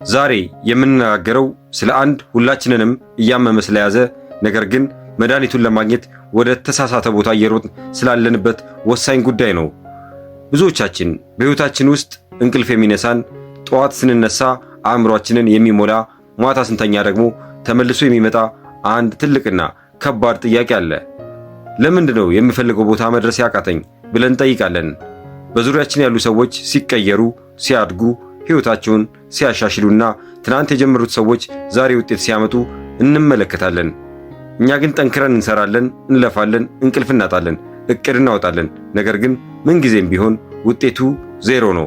ዛሬ የምንነጋገረው ስለ አንድ ሁላችንንም እያመመ ስለያዘ ነገር ግን መድኃኒቱን ለማግኘት ወደ ተሳሳተ ቦታ እየሮጥን ስላለንበት ወሳኝ ጉዳይ ነው። ብዙዎቻችን በሕይወታችን ውስጥ እንቅልፍ የሚነሳን፣ ጠዋት ስንነሳ አእምሯችንን የሚሞላ፣ ማታ ስንተኛ ደግሞ ተመልሶ የሚመጣ አንድ ትልቅና ከባድ ጥያቄ አለ። ለምንድን ነው የምፈልገው ቦታ መድረስ ያቃተኝ ብለን እንጠይቃለን። በዙሪያችን ያሉ ሰዎች ሲቀየሩ፣ ሲያድጉ፣ ሕይወታቸውን ሲያሻሽሉና ትናንት የጀመሩት ሰዎች ዛሬ ውጤት ሲያመጡ እንመለከታለን። እኛ ግን ጠንክረን እንሰራለን፣ እንለፋለን፣ እንቅልፍ እናጣለን፣ እቅድ እናወጣለን። ነገር ግን ምንጊዜም ቢሆን ውጤቱ ዜሮ ነው።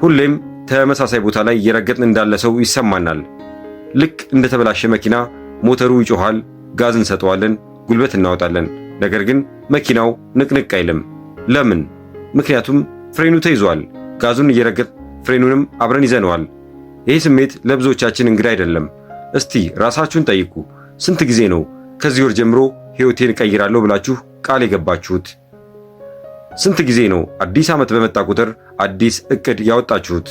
ሁሌም ተመሳሳይ ቦታ ላይ እየረገጥን እንዳለ ሰው ይሰማናል። ልክ እንደተበላሸ መኪና ሞተሩ ይጮሃል፣ ጋዝ እንሰጠዋለን፣ ጉልበት እናወጣለን። ነገር ግን መኪናው ንቅንቅ አይልም። ለምን? ምክንያቱም ፍሬኑ ተይዟል። ጋዙን እየረገጥ ፍሬኑንም አብረን ይዘነዋል። ይህ ስሜት ለብዙዎቻችን እንግዳ አይደለም። እስቲ ራሳችሁን ጠይቁ። ስንት ጊዜ ነው ከዚህ ወር ጀምሮ ሕይወቴን እቀይራለሁ ብላችሁ ቃል የገባችሁት? ስንት ጊዜ ነው አዲስ ዓመት በመጣ ቁጥር አዲስ እቅድ ያወጣችሁት?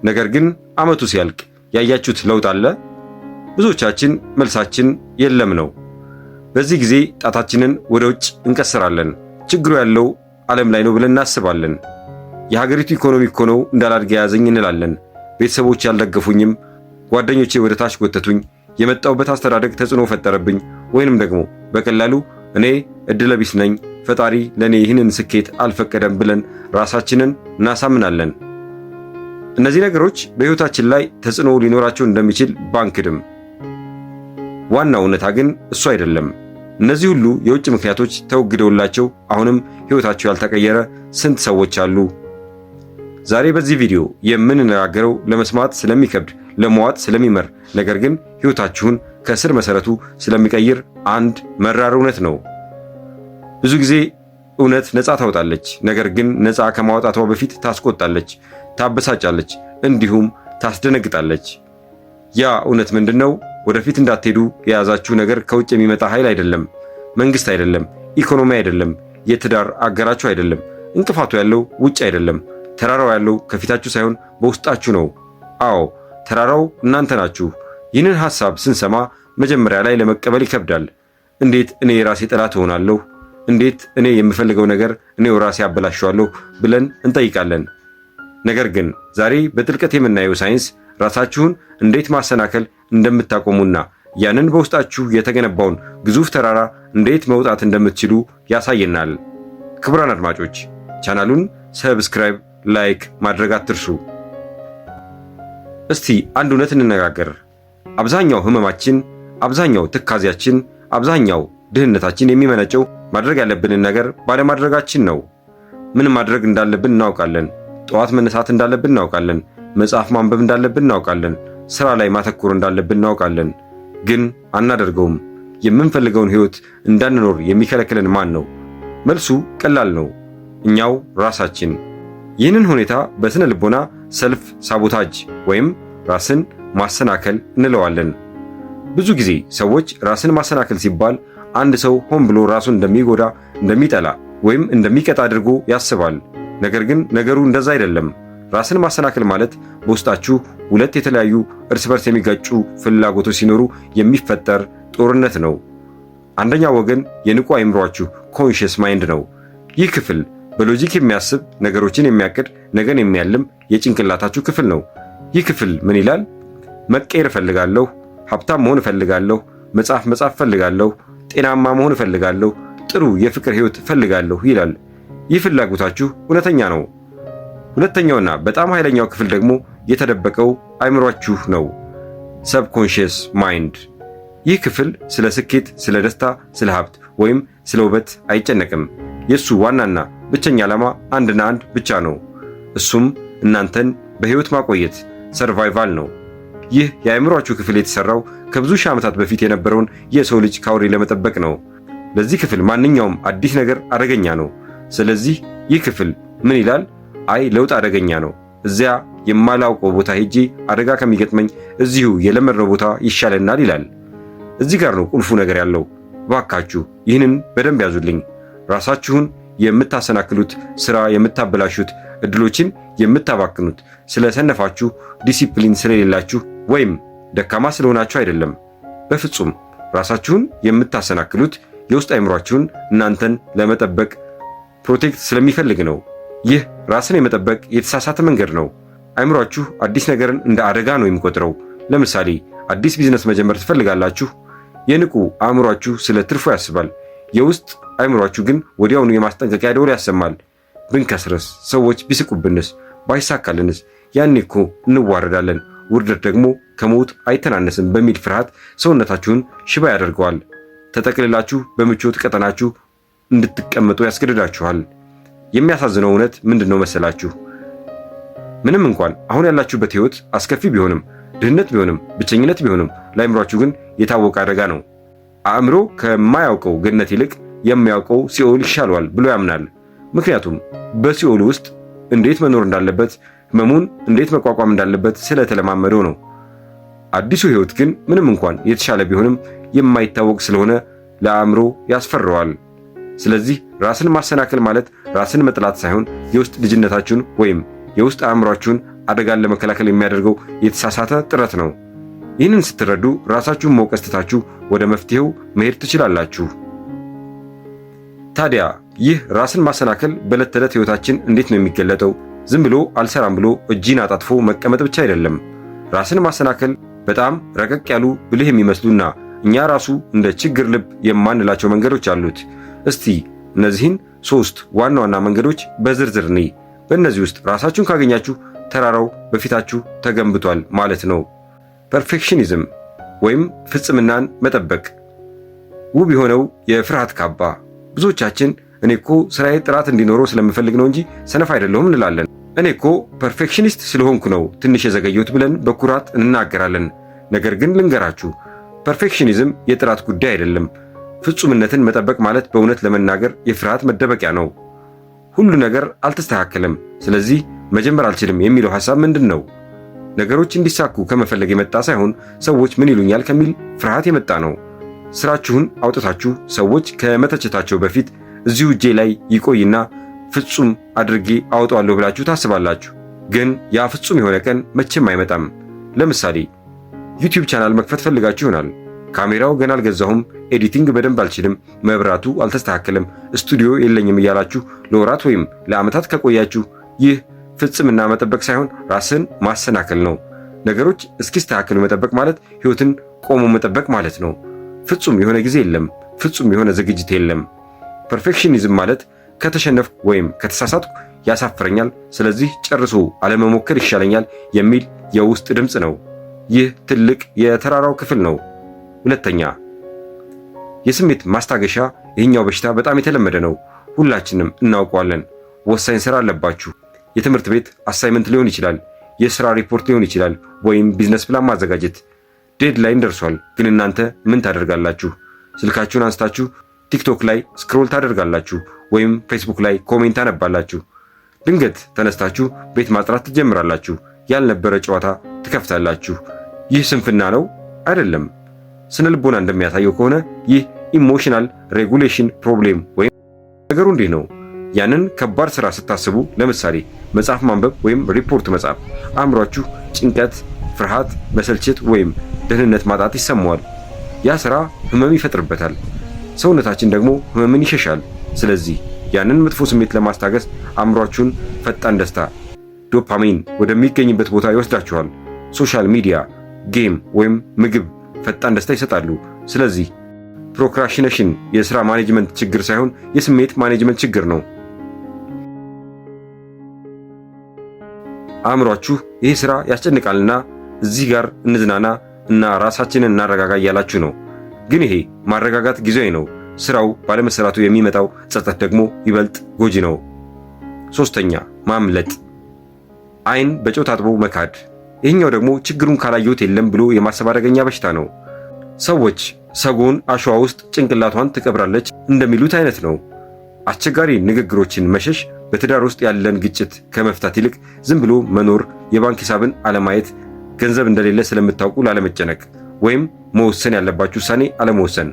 ነገር ግን ዓመቱ ሲያልቅ ያያችሁት ለውጥ አለ? ብዙዎቻችን መልሳችን የለም ነው። በዚህ ጊዜ ጣታችንን ወደ ውጭ እንቀስራለን። ችግሩ ያለው ዓለም ላይ ነው ብለን እናስባለን። የሀገሪቱ ኢኮኖሚ እኮ ነው እንዳላድግ የያዘኝ እንላለን። ቤተሰቦች ያልደገፉኝም፣ ጓደኞቼ ወደ ታች ጎተቱኝ፣ የመጣሁበት አስተዳደግ ተጽዕኖ ፈጠረብኝ፣ ወይንም ደግሞ በቀላሉ እኔ ዕድለቢስ ነኝ፣ ፈጣሪ ለእኔ ይህንን ስኬት አልፈቀደም ብለን ራሳችንን እናሳምናለን። እነዚህ ነገሮች በሕይወታችን ላይ ተጽዕኖ ሊኖራቸው እንደሚችል ባንክድም። ዋናው እውነታ ግን እሱ አይደለም። እነዚህ ሁሉ የውጭ ምክንያቶች ተወግደውላቸው አሁንም ሕይወታቸው ያልተቀየረ ስንት ሰዎች አሉ። ዛሬ በዚህ ቪዲዮ የምንነጋገረው ለመስማት ስለሚከብድ፣ ለመዋጥ ስለሚመር፣ ነገር ግን ሕይወታችሁን ከስር መሰረቱ ስለሚቀይር አንድ መራር እውነት ነው። ብዙ ጊዜ እውነት ነፃ ታወጣለች፣ ነገር ግን ነፃ ከማውጣቷ በፊት ታስቆጣለች፣ ታበሳጫለች፣ እንዲሁም ታስደነግጣለች። ያ እውነት ምንድነው? ወደፊት እንዳትሄዱ የያዛችሁ ነገር ከውጭ የሚመጣ ኃይል አይደለም፣ መንግስት አይደለም፣ ኢኮኖሚ አይደለም፣ የትዳር አጋራችሁ አይደለም። እንቅፋቱ ያለው ውጭ አይደለም። ተራራው ያለው ከፊታችሁ ሳይሆን በውስጣችሁ ነው። አዎ ተራራው እናንተ ናችሁ። ይህንን ሐሳብ ስንሰማ መጀመሪያ ላይ ለመቀበል ይከብዳል። እንዴት እኔ የራሴ ጠላት እሆናለሁ? እንዴት እኔ የምፈልገው ነገር እኔው ራሴ አበላሸዋለሁ ብለን እንጠይቃለን። ነገር ግን ዛሬ በጥልቀት የምናየው ሳይንስ ራሳችሁን እንዴት ማሰናከል እንደምታቆሙና ያንን በውስጣችሁ የተገነባውን ግዙፍ ተራራ እንዴት መውጣት እንደምትችሉ ያሳየናል። ክቡራን አድማጮች ቻናሉን ሰብስክራይብ፣ ላይክ ማድረግ አትርሱ። እስቲ አንድ እውነት እንነጋገር። አብዛኛው ህመማችን፣ አብዛኛው ትካዜያችን፣ አብዛኛው ድህነታችን የሚመነጨው ማድረግ ያለብንን ነገር ባለማድረጋችን ነው። ምን ማድረግ እንዳለብን እናውቃለን። ጠዋት መነሳት እንዳለብን እናውቃለን። መጽሐፍ ማንበብ እንዳለብን እናውቃለን። ሥራ ላይ ማተኮር እንዳለብን እናውቃለን። ግን አናደርገውም። የምንፈልገውን ሕይወት እንዳንኖር የሚከለክለን ማን ነው? መልሱ ቀላል ነው፣ እኛው ራሳችን። ይህንን ሁኔታ በስነ ልቦና ሰልፍ ሳቦታጅ ወይም ራስን ማሰናከል እንለዋለን። ብዙ ጊዜ ሰዎች ራስን ማሰናከል ሲባል አንድ ሰው ሆን ብሎ ራሱን እንደሚጎዳ፣ እንደሚጠላ ወይም እንደሚቀጣ አድርጎ ያስባል። ነገር ግን ነገሩ እንደዛ አይደለም። ራስን ማሰናከል ማለት በውስጣችሁ ሁለት የተለያዩ እርስ በርስ የሚጋጩ ፍላጎቶች ሲኖሩ የሚፈጠር ጦርነት ነው። አንደኛው ወገን የንቁ አእምሯችሁ ኮንሺየስ ማይንድ ነው። ይህ ክፍል በሎጂክ የሚያስብ፣ ነገሮችን የሚያቅድ፣ ነገን የሚያልም የጭንቅላታችሁ ክፍል ነው። ይህ ክፍል ምን ይላል? መቀየር እፈልጋለሁ፣ ሀብታም መሆን እፈልጋለሁ፣ መጽሐፍ እፈልጋለሁ፣ ጤናማ መሆን እፈልጋለሁ፣ ጥሩ የፍቅር ሕይወት እፈልጋለሁ ይላል። ይህ ፍላጎታችሁ እውነተኛ ነው። ሁለተኛውና በጣም ኃይለኛው ክፍል ደግሞ የተደበቀው አእምሯችሁ ነው፣ ሰብኮንሺየስ ማይንድ። ይህ ክፍል ስለ ስኬት፣ ስለ ደስታ፣ ስለ ሀብት ወይም ስለ ውበት አይጨነቅም። የሱ ዋናና ብቸኛ ዓላማ አንድና አንድ ብቻ ነው። እሱም እናንተን በሕይወት ማቆየት፣ ሰርቫይቫል ነው። ይህ የአእምሯችሁ ክፍል የተሰራው ከብዙ ሺህ ዓመታት በፊት የነበረውን የሰው ልጅ ከአውሬ ለመጠበቅ ነው። ለዚህ ክፍል ማንኛውም አዲስ ነገር አደገኛ ነው። ስለዚህ ይህ ክፍል ምን ይላል? አይ ለውጥ አደገኛ ነው፣ እዚያ የማላውቀው ቦታ ሄጄ አደጋ ከሚገጥመኝ እዚሁ የለመድነው ቦታ ይሻለናል ይላል። እዚህ ጋር ነው ቁልፉ ነገር ያለው። ባካችሁ ይህንን በደንብ ያዙልኝ። ራሳችሁን የምታሰናክሉት፣ ሥራ የምታበላሹት፣ እድሎችን የምታባክኑት ስለሰነፋችሁ፣ ዲሲፕሊን ስለሌላችሁ ወይም ደካማ ስለሆናችሁ አይደለም። በፍጹም ራሳችሁን የምታሰናክሉት የውስጥ አእምሯችሁን እናንተን ለመጠበቅ ፕሮቴክት ስለሚፈልግ ነው። ይህ ራስን የመጠበቅ የተሳሳተ መንገድ ነው። አእምሯችሁ አዲስ ነገርን እንደ አደጋ ነው የሚቆጥረው። ለምሳሌ አዲስ ቢዝነስ መጀመር ትፈልጋላችሁ። የንቁ አእምሯችሁ ስለ ትርፉ ያስባል። የውስጥ አእምሯችሁ ግን ወዲያውኑ የማስጠንቀቂያ ደወል ያሰማል። ብንከስርስ? ሰዎች ቢስቁብንስ? ባይሳካልንስ? ያኔ እኮ እንዋረዳለን። ውርደት ደግሞ ከሞት አይተናነስም በሚል ፍርሃት ሰውነታችሁን ሽባ ያደርገዋል። ተጠቅልላችሁ በምቾት ቀጠናችሁ እንድትቀመጡ ያስገድዳችኋል። የሚያሳዝነው እውነት ምንድነው መሰላችሁ? ምንም እንኳን አሁን ያላችሁበት ህይወት አስከፊ ቢሆንም፣ ድህነት ቢሆንም፣ ብቸኝነት ቢሆንም ለአእምሯችሁ ግን የታወቀ አደጋ ነው። አእምሮ ከማያውቀው ገነት ይልቅ የሚያውቀው ሲኦል ይሻለዋል ብሎ ያምናል። ምክንያቱም በሲኦል ውስጥ እንዴት መኖር እንዳለበት፣ ህመሙን እንዴት መቋቋም እንዳለበት ስለተለማመደው ነው። አዲሱ ህይወት ግን ምንም እንኳን የተሻለ ቢሆንም የማይታወቅ ስለሆነ ለአእምሮ ያስፈራዋል። ስለዚህ ራስን ማሰናከል ማለት ራስን መጥላት ሳይሆን የውስጥ ልጅነታችሁን ወይም የውስጥ አእምሯችሁን አደጋን ለመከላከል የሚያደርገው የተሳሳተ ጥረት ነው። ይህንን ስትረዱ ራሳችሁን መውቀስ ትታችሁ ወደ መፍትሄው መሄድ ትችላላችሁ። ታዲያ ይህ ራስን ማሰናከል በዕለት ተዕለት ህይወታችን እንዴት ነው የሚገለጠው? ዝም ብሎ አልሰራም ብሎ እጅን አጣጥፎ መቀመጥ ብቻ አይደለም። ራስን ማሰናከል በጣም ረቀቅ ያሉ ብልህ የሚመስሉና እኛ ራሱ እንደ ችግር ልብ የማንላቸው መንገዶች አሉት። እስቲ እነዚህን 3 ዋና ዋና መንገዶች በዝርዝር እንይ። በእነዚህ ውስጥ ራሳችሁን ካገኛችሁ ተራራው በፊታችሁ ተገንብቷል ማለት ነው። ፐርፌክሽኒዝም ወይም ፍጽምናን መጠበቅ፣ ውብ የሆነው የፍርሃት ካባ። ብዙዎቻችን እኔ እኮ ስራዬ ጥራት እንዲኖረው ስለምፈልግ ነው እንጂ ሰነፍ አይደለሁም እንላለን። እኔ እኮ ፐርፌክሽኒስት ስለሆንኩ ነው ትንሽ የዘገየሁት ብለን በኩራት እንናገራለን። ነገር ግን ልንገራችሁ፣ ፐርፌክሽኒዝም የጥራት ጉዳይ አይደለም። ፍጹምነትን መጠበቅ ማለት በእውነት ለመናገር የፍርሃት መደበቂያ ነው። ሁሉ ነገር አልተስተካከለም፣ ስለዚህ መጀመር አልችልም የሚለው ሐሳብ ምንድን ነው? ነገሮች እንዲሳኩ ከመፈለግ የመጣ ሳይሆን ሰዎች ምን ይሉኛል ከሚል ፍርሃት የመጣ ነው። ስራችሁን አውጥታችሁ ሰዎች ከመተቸታቸው በፊት እዚሁ እጄ ላይ ይቆይና ፍጹም አድርጌ አውጣዋለሁ ብላችሁ ታስባላችሁ። ግን ያ ፍጹም የሆነ ቀን መቼም አይመጣም። ለምሳሌ ዩቲዩብ ቻናል መክፈት ፈልጋችሁ ይሆናል። ካሜራው ገና አልገዛሁም፣ ኤዲቲንግ በደንብ አልችልም፣ መብራቱ አልተስተካከለም፣ ስቱዲዮ የለኝም እያላችሁ ለወራት ወይም ለዓመታት ከቆያችሁ ይህ ፍጽምና መጠበቅ ሳይሆን ራስን ማሰናከል ነው። ነገሮች እስኪስተካከሉ መጠበቅ ማለት ህይወትን ቆሞ መጠበቅ ማለት ነው። ፍጹም የሆነ ጊዜ የለም፣ ፍጹም የሆነ ዝግጅት የለም። ፐርፌክሽኒዝም ማለት ከተሸነፍኩ ወይም ከተሳሳትኩ ያሳፍረኛል፣ ስለዚህ ጨርሶ አለመሞከር ይሻለኛል የሚል የውስጥ ድምፅ ነው። ይህ ትልቅ የተራራው ክፍል ነው። ሁለተኛ፣ የስሜት ማስታገሻ። ይህኛው በሽታ በጣም የተለመደ ነው፣ ሁላችንም እናውቀዋለን። ወሳኝ ስራ አለባችሁ። የትምህርት ቤት አሳይመንት ሊሆን ይችላል፣ የስራ ሪፖርት ሊሆን ይችላል፣ ወይም ቢዝነስ ፕላን ማዘጋጀት። ዴድላይን ደርሷል፣ ግን እናንተ ምን ታደርጋላችሁ? ስልካችሁን አንስታችሁ ቲክቶክ ላይ ስክሮል ታደርጋላችሁ፣ ወይም ፌስቡክ ላይ ኮሜንት አነባላችሁ። ድንገት ተነስታችሁ ቤት ማጽዳት ትጀምራላችሁ፣ ያልነበረ ጨዋታ ትከፍታላችሁ። ይህ ስንፍና ነው? አይደለም። ስነ ልቦና እንደሚያሳየው ከሆነ ይህ ኢሞሽናል ሬጉሌሽን ፕሮብሌም ወይም ነገሩ እንዲህ ነው። ያንን ከባድ ስራ ስታስቡ፣ ለምሳሌ መጽሐፍ ማንበብ ወይም ሪፖርት መጻፍ፣ አእምሯችሁ ጭንቀት፣ ፍርሃት፣ መሰልቸት ወይም ደህንነት ማጣት ይሰማዋል። ያ ስራ ህመም ይፈጥርበታል። ሰውነታችን ደግሞ ህመምን ይሸሻል። ስለዚህ ያንን መጥፎ ስሜት ለማስታገስ አእምሯችሁን ፈጣን ደስታ ዶፓሚን ወደሚገኝበት ቦታ ይወስዳችኋል። ሶሻል ሚዲያ፣ ጌም ወይም ምግብ ፈጣን ደስታ ይሰጣሉ። ስለዚህ ፕሮክራስቲኔሽን የሥራ ማኔጅመንት ችግር ሳይሆን የስሜት ማኔጅመንት ችግር ነው። አእምሯችሁ ይህ ሥራ ያስጨንቃልና እዚህ ጋር እንዝናና እና ራሳችንን እናረጋጋ እያላችሁ ነው። ግን ይሄ ማረጋጋት ጊዜያዊ ነው። ስራው ባለመሰራቱ የሚመጣው ጸጸት ደግሞ ይበልጥ ጎጂ ነው። ሶስተኛ፣ ማምለጥ። አይን በጨው ታጥቦ መካድ። ይህኛው ደግሞ ችግሩን ካላየሁት የለም ብሎ የማሰብ አደገኛ በሽታ ነው። ሰዎች ሰጎን አሸዋ ውስጥ ጭንቅላቷን ትቀብራለች እንደሚሉት አይነት ነው። አስቸጋሪ ንግግሮችን መሸሽ፣ በትዳር ውስጥ ያለን ግጭት ከመፍታት ይልቅ ዝም ብሎ መኖር፣ የባንክ ሂሳብን አለማየት፣ ገንዘብ እንደሌለ ስለምታውቁ ላለመጨነቅ ወይም መወሰን ያለባችሁ ውሳኔ አለመወሰን።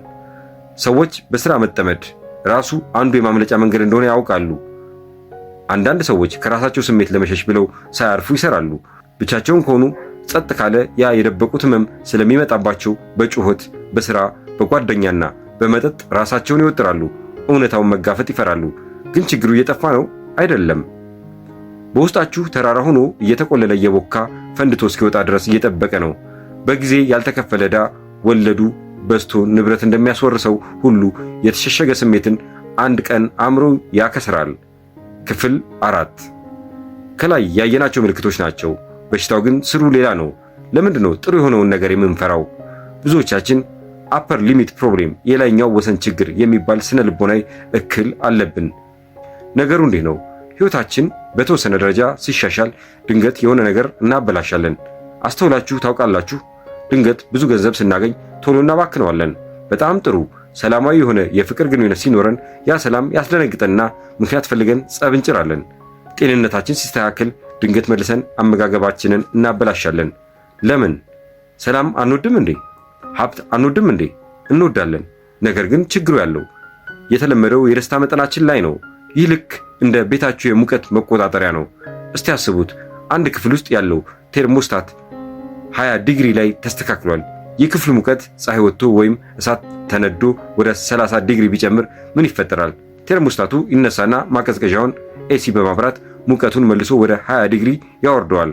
ሰዎች በሥራ መጠመድ ራሱ አንዱ የማምለጫ መንገድ እንደሆነ ያውቃሉ። አንዳንድ ሰዎች ከራሳቸው ስሜት ለመሸሽ ብለው ሳያርፉ ይሰራሉ። ብቻቸውን ከሆኑ ጸጥ ካለ ያ የደበቁት ህመም ስለሚመጣባቸው በጩኸት፣ በስራ፣ በጓደኛና በመጠጥ ራሳቸውን ይወጥራሉ። እውነታውን መጋፈጥ ይፈራሉ። ግን ችግሩ እየጠፋ ነው አይደለም። በውስጣችሁ ተራራ ሆኖ እየተቆለለ እየቦካ ፈንድቶ እስኪወጣ ድረስ እየጠበቀ ነው። በጊዜ ያልተከፈለ ዕዳ ወለዱ በዝቶ ንብረት እንደሚያስወርሰው ሁሉ የተሸሸገ ስሜትን አንድ ቀን አእምሮ ያከስራል። ክፍል 4 ከላይ ያየናቸው ምልክቶች ናቸው። በሽታው ግን ስሩ ሌላ ነው። ለምንድን ነው ጥሩ የሆነውን ነገር የምንፈራው? ብዙዎቻችን አፐር ሊሚት ፕሮብሌም የላይኛው ወሰን ችግር የሚባል ስነ ልቦናዊ እክል አለብን። ነገሩ እንዲህ ነው። ሕይወታችን በተወሰነ ደረጃ ሲሻሻል ድንገት የሆነ ነገር እናበላሻለን። አስተውላችሁ ታውቃላችሁ? ድንገት ብዙ ገንዘብ ስናገኝ ቶሎ እናባክነዋለን። በጣም ጥሩ ሰላማዊ የሆነ የፍቅር ግንኙነት ሲኖረን ያ ሰላም ያስደነግጠንና ምክንያት ፈልገን ጸብ እንጭራለን። ጤንነታችን ሲስተካከል ድንገት መልሰን አመጋገባችንን እናበላሻለን። ለምን? ሰላም አንወድም እንዴ? ሀብት አንወድም እንዴ? እንወዳለን። ነገር ግን ችግሩ ያለው የተለመደው የደስታ መጠናችን ላይ ነው። ይህ ልክ እንደ ቤታችሁ የሙቀት መቆጣጠሪያ ነው። እስቲ አስቡት፣ አንድ ክፍል ውስጥ ያለው ቴርሞስታት 20 ዲግሪ ላይ ተስተካክሏል። የክፍሉ ሙቀት ፀሐይ ወጥቶ ወይም እሳት ተነዶ ወደ 30 ዲግሪ ቢጨምር ምን ይፈጠራል? ቴርሞስታቱ ይነሳና ማቀዝቀዣውን ኤሲ በማብራት ሙቀቱን መልሶ ወደ 20 ዲግሪ ያወርደዋል።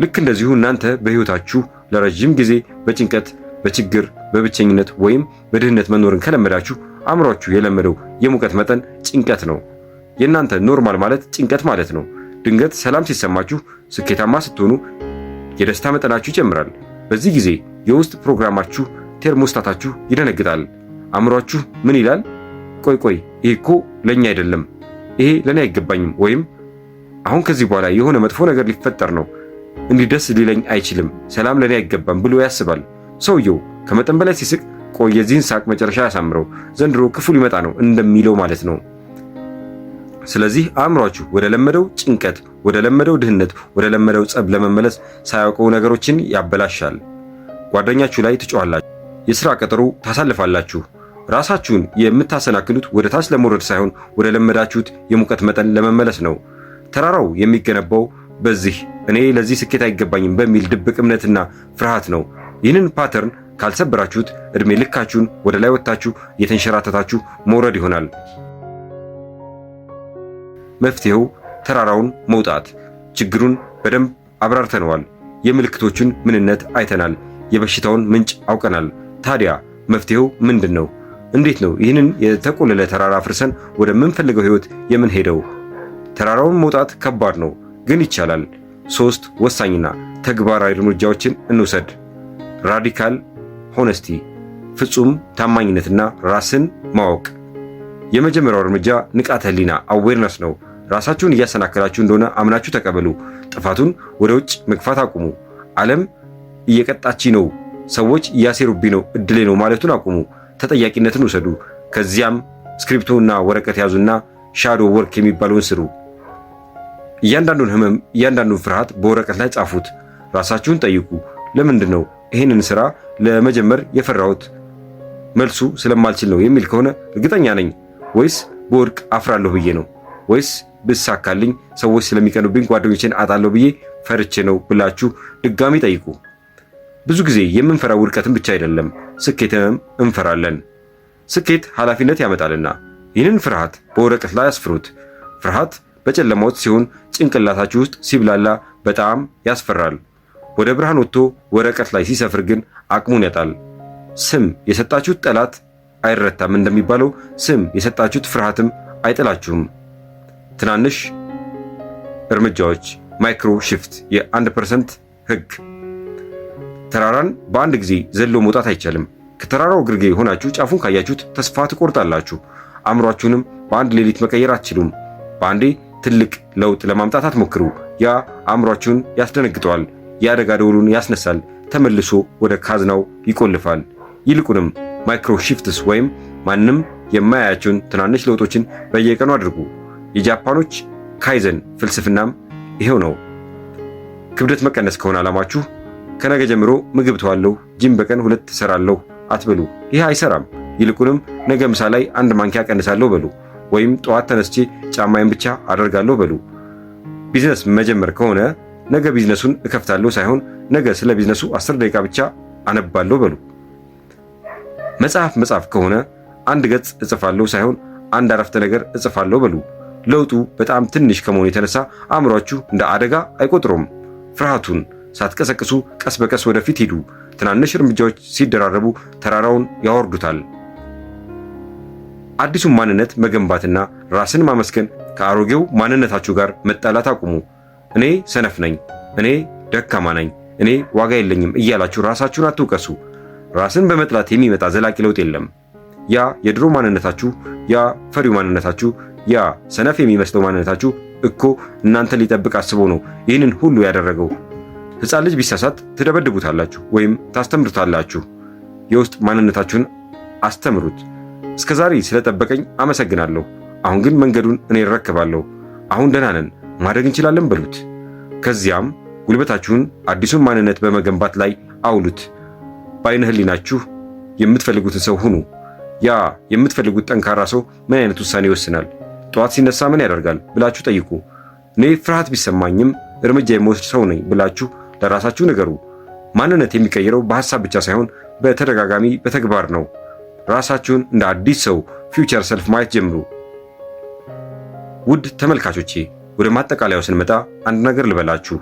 ልክ እንደዚሁ እናንተ በሕይወታችሁ ለረጅም ጊዜ በጭንቀት፣ በችግር፣ በብቸኝነት ወይም በድህነት መኖርን ከለመዳችሁ አእምሯችሁ የለመደው የሙቀት መጠን ጭንቀት ነው። የእናንተ ኖርማል ማለት ጭንቀት ማለት ነው። ድንገት ሰላም ሲሰማችሁ፣ ስኬታማ ስትሆኑ የደስታ መጠናችሁ ይጨምራል። በዚህ ጊዜ የውስጥ ፕሮግራማችሁ ቴርሞስታታችሁ ይደነግጣል። አእምሯችሁ ምን ይላል? ቆይ ይሄ እኮ ለኛ አይደለም፣ ይሄ ለኔ አይገባኝም፣ ወይም አሁን ከዚህ በኋላ የሆነ መጥፎ ነገር ሊፈጠር ነው፣ እንዲህ ደስ ሊለኝ አይችልም፣ ሰላም ለኔ አይገባም ብሎ ያስባል። ሰውየው ከመጠን በላይ ሲስቅ ቆይ የዚህን ሳቅ መጨረሻ ያሳምረው፣ ዘንድሮ ክፉ ሊመጣ ነው እንደሚለው ማለት ነው። ስለዚህ አእምሯችሁ ወደ ለመደው ጭንቀት፣ ወደ ለመደው ድህነት፣ ወደ ለመደው ጸብ ለመመለስ ሳያውቀው ነገሮችን ያበላሻል። ጓደኛችሁ ላይ ትጮኻላችሁ፣ የሥራ ቀጠሮ ታሳልፋላችሁ። ራሳችሁን የምታሰናክሉት ወደ ታች ለመውረድ ሳይሆን ወደ ለመዳችሁት የሙቀት መጠን ለመመለስ ነው። ተራራው የሚገነባው በዚህ እኔ ለዚህ ስኬት አይገባኝም በሚል ድብቅ እምነትና ፍርሃት ነው። ይህንን ፓተርን ካልሰበራችሁት ዕድሜ ልካችሁን ወደ ላይ ወጥታችሁ እየተንሸራተታችሁ መውረድ ይሆናል። መፍትሄው ተራራውን መውጣት። ችግሩን በደንብ አብራርተነዋል። የምልክቶቹን ምንነት አይተናል። የበሽታውን ምንጭ አውቀናል። ታዲያ መፍትሄው ምንድን ነው? እንዴት ነው ይህንን የተቆለለ ተራራ አፍርሰን ወደምንፈልገው ሕይወት የምንሄደው? ተራራውን መውጣት ከባድ ነው፣ ግን ይቻላል። 3 ወሳኝና ተግባራዊ እርምጃዎችን እንውሰድ። ራዲካል ሆነስቲ፣ ፍጹም ታማኝነትና ራስን ማወቅ። የመጀመሪያው እርምጃ ንቃተ ህሊና አዌርነስ ነው። ራሳችሁን እያሰናከላችሁ እንደሆነ አምናችሁ ተቀበሉ። ጥፋቱን ወደ ውጭ መግፋት አቁሙ። ዓለም እየቀጣች ነው፣ ሰዎች እያሴሩብኝ ነው፣ እድሌ ነው ማለቱን አቁሙ። ተጠያቂነትን ውሰዱ። ከዚያም ስክሪፕቶና ወረቀት ያዙና ሻዶ ወርክ የሚባለውን ስሩ። እያንዳንዱን ህመም፣ እያንዳንዱን ፍርሃት በወረቀት ላይ ጻፉት። ራሳችሁን ጠይቁ። ለምንድን ነው ይህንን ስራ ለመጀመር የፈራሁት? መልሱ ስለማልችል ነው የሚል ከሆነ እርግጠኛ ነኝ፣ ወይስ በወድቅ አፍራለሁ ብዬ ነው፣ ወይስ ብሳካልኝ ሰዎች ስለሚቀኑብኝ ጓደኞቼን አጣለሁ ብዬ ፈርቼ ነው ብላችሁ ድጋሚ ጠይቁ። ብዙ ጊዜ የምንፈራው ውድቀትን ብቻ አይደለም፣ ስኬትንም እንፈራለን። ስኬት ኃላፊነት ያመጣልና ይህንን ፍርሃት በወረቀት ላይ አስፍሩት። ፍርሃት በጨለማ ውስጥ ሲሆን ጭንቅላታችሁ ውስጥ ሲብላላ በጣም ያስፈራል። ወደ ብርሃን ወጥቶ ወረቀት ላይ ሲሰፍር ግን አቅሙን ያጣል። ስም የሰጣችሁት ጠላት አይረታም እንደሚባለው ስም የሰጣችሁት ፍርሃትም አይጥላችሁም። ትናንሽ እርምጃዎች፣ ማይክሮ ሽፍት፣ የ1% ህግ። ተራራን በአንድ ጊዜ ዘሎ መውጣት አይቻልም። ከተራራው ግርጌ ሆናችሁ ጫፉን ካያችሁት ተስፋ ትቆርጣላችሁ። አእምሯችሁንም በአንድ ሌሊት መቀየር አትችሉም። በአንዴ ትልቅ ለውጥ ለማምጣት አትሞክሩ። ያ አእምሯችሁን ያስደነግጠዋል፣ የአደጋ ደወሉን ያስነሳል፣ ተመልሶ ወደ ካዝናው ይቆልፋል። ይልቁንም ማይክሮ ሽፍትስ ወይም ማንም የማያያቸውን ትናንሽ ለውጦችን በየቀኑ አድርጉ። የጃፓኖች ካይዘን ፍልስፍናም ይሄው ነው። ክብደት መቀነስ ከሆነ ዓላማችሁ ከነገ ጀምሮ ምግብ ተዋለሁ፣ ጂም በቀን 2 እሰራለሁ አትበሉ። ይህ አይሰራም። ይልቁንም ነገ ምሳ ላይ 1 ማንኪያ ቀንሳለሁ በሉ። ወይም ጠዋት ተነስቼ ጫማዬን ብቻ አደርጋለሁ በሉ። ቢዝነስ መጀመር ከሆነ ነገ ቢዝነሱን እከፍታለሁ ሳይሆን ነገ ስለ ቢዝነሱ 10 ደቂቃ ብቻ አነባለሁ በሉ። መጽሐፍ ከሆነ አንድ ገጽ እጽፋለሁ ሳይሆን አንድ አረፍተ ነገር እጽፋለሁ በሉ። ለውጡ በጣም ትንሽ ከመሆኑ የተነሳ አእምሯችሁ እንደ አደጋ አይቆጥሮም። ፍርሃቱን ሳትቀሰቅሱ ቀስ በቀስ ወደፊት ሂዱ። ትናንሽ እርምጃዎች ሲደራረቡ ተራራውን ያወርዱታል። አዲሱን ማንነት መገንባትና ራስን ማመስገን ከአሮጌው ማንነታችሁ ጋር መጣላት አቁሙ። እኔ ሰነፍ ነኝ፣ እኔ ደካማ ነኝ፣ እኔ ዋጋ የለኝም እያላችሁ ራሳችሁን አትውቀሱ። ራስን በመጥላት የሚመጣ ዘላቂ ለውጥ የለም። ያ የድሮ ማንነታችሁ፣ ያ ፈሪው ማንነታችሁ፣ ያ ሰነፍ የሚመስለው ማንነታችሁ እኮ እናንተን ሊጠብቅ አስቦ ነው ይህንን ሁሉ ያደረገው። ሕፃን ልጅ ቢሳሳት ትደበድቡታላችሁ ወይም ታስተምሩታላችሁ። የውስጥ ማንነታችሁን አስተምሩት። እስከዛሬ ስለጠበቀኝ አመሰግናለሁ፣ አሁን ግን መንገዱን እኔ እረከባለሁ። አሁን ደህና ነን፣ ማድረግ እንችላለን በሉት። ከዚያም ጉልበታችሁን አዲሱን ማንነት በመገንባት ላይ አውሉት። በዓይነ ሕሊናችሁ የምትፈልጉትን ሰው ሁኑ። ያ የምትፈልጉት ጠንካራ ሰው ምን አይነት ውሳኔ ይወስናል? ጠዋት ሲነሳ ምን ያደርጋል ብላችሁ ጠይቁ። እኔ ፍርሃት ቢሰማኝም እርምጃ የምወስድ ሰው ነኝ ብላችሁ ለራሳችሁ ንገሩ። ማንነት የሚቀየረው በሐሳብ ብቻ ሳይሆን በተደጋጋሚ በተግባር ነው። ራሳችሁን እንደ አዲስ ሰው ፊውቸር ሰልፍ ማየት ጀምሩ። ውድ ተመልካቾቼ ወደ ማጠቃለያው ስንመጣ አንድ ነገር ልበላችሁ።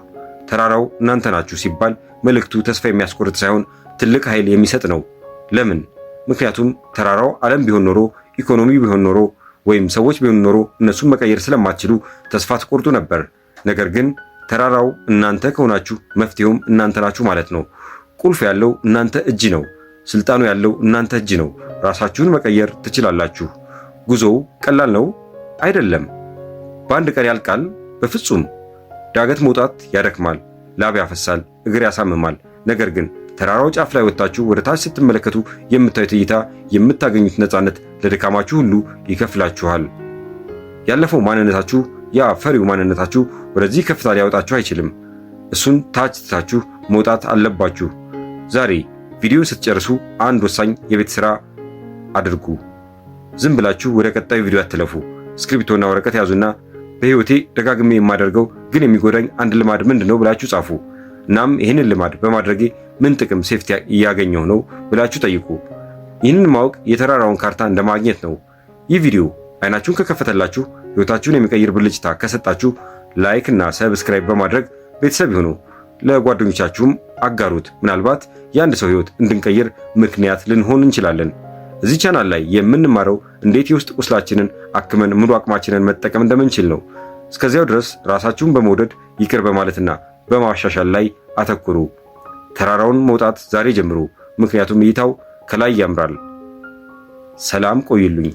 ተራራው እናንተ ናችሁ ሲባል መልእክቱ ተስፋ የሚያስቆርጥ ሳይሆን ትልቅ ኃይል የሚሰጥ ነው። ለምን? ምክንያቱም ተራራው ዓለም ቢሆን ኖሮ፣ ኢኮኖሚ ቢሆን ኖሮ ወይም ሰዎች ቢሆን ኖሮ እነሱን መቀየር ስለማትችሉ ተስፋ ትቆርጡ ነበር። ነገር ግን ተራራው እናንተ ከሆናችሁ መፍትሄውም እናንተ ናችሁ ማለት ነው። ቁልፍ ያለው እናንተ እጅ ነው። ስልጣኑ ያለው እናንተ እጅ ነው። ራሳችሁን መቀየር ትችላላችሁ። ጉዞው ቀላል ነው አይደለም። በአንድ ቀን ያልቃል? በፍጹም። ዳገት መውጣት ያደክማል፣ ላብ ያፈሳል፣ እግር ያሳምማል። ነገር ግን ተራራው ጫፍ ላይ ወጥታችሁ ወደ ታች ስትመለከቱ የምታዩት እይታ፣ የምታገኙት ነፃነት ለድካማችሁ ሁሉ ይከፍላችኋል። ያለፈው ማንነታችሁ፣ ያ ፈሪው ማንነታችሁ ወደዚህ ከፍታ ሊያወጣችሁ አይችልም። እሱን ታች ትታችሁ መውጣት አለባችሁ። ዛሬ ቪዲዮን ስትጨርሱ አንድ ወሳኝ የቤት ሥራ አድርጉ። ዝም ብላችሁ ወደ ቀጣዩ ቪዲዮ አትለፉ። እስክሪብቶና ወረቀት ያዙና በሕይወቴ ደጋግሜ የማደርገው ግን የሚጎዳኝ አንድ ልማድ ምንድነው ብላችሁ ጻፉ። እናም ይህንን ልማድ በማድረጌ ምን ጥቅም ሴፍቲ እያገኘሁ ነው ብላችሁ ጠይቁ። ይህንን ማወቅ የተራራውን ካርታ እንደማግኘት ነው። ይህ ቪዲዮ አይናችሁን ከከፈተላችሁ፣ ሕይወታችሁን የሚቀይር ብልጭታ ከሰጣችሁ ላይክ እና ሰብስክራይብ በማድረግ ቤተሰብ ይሁኑ። ለጓደኞቻችሁም አጋሩት። ምናልባት የአንድ ሰው ሕይወት እንድንቀይር ምክንያት ልንሆን እንችላለን። እዚህ ቻናል ላይ የምንማረው እንዴት የውስጥ ቁስላችንን አክመን ሙሉ አቅማችንን መጠቀም እንደምንችል ነው። እስከዚያው ድረስ ራሳችሁን በመውደድ ይቅር በማለትና በማሻሻል ላይ አተኩሩ። ተራራውን መውጣት ዛሬ ጀምሩ፣ ምክንያቱም እይታው ከላይ ያምራል። ሰላም ቆይሉኝ።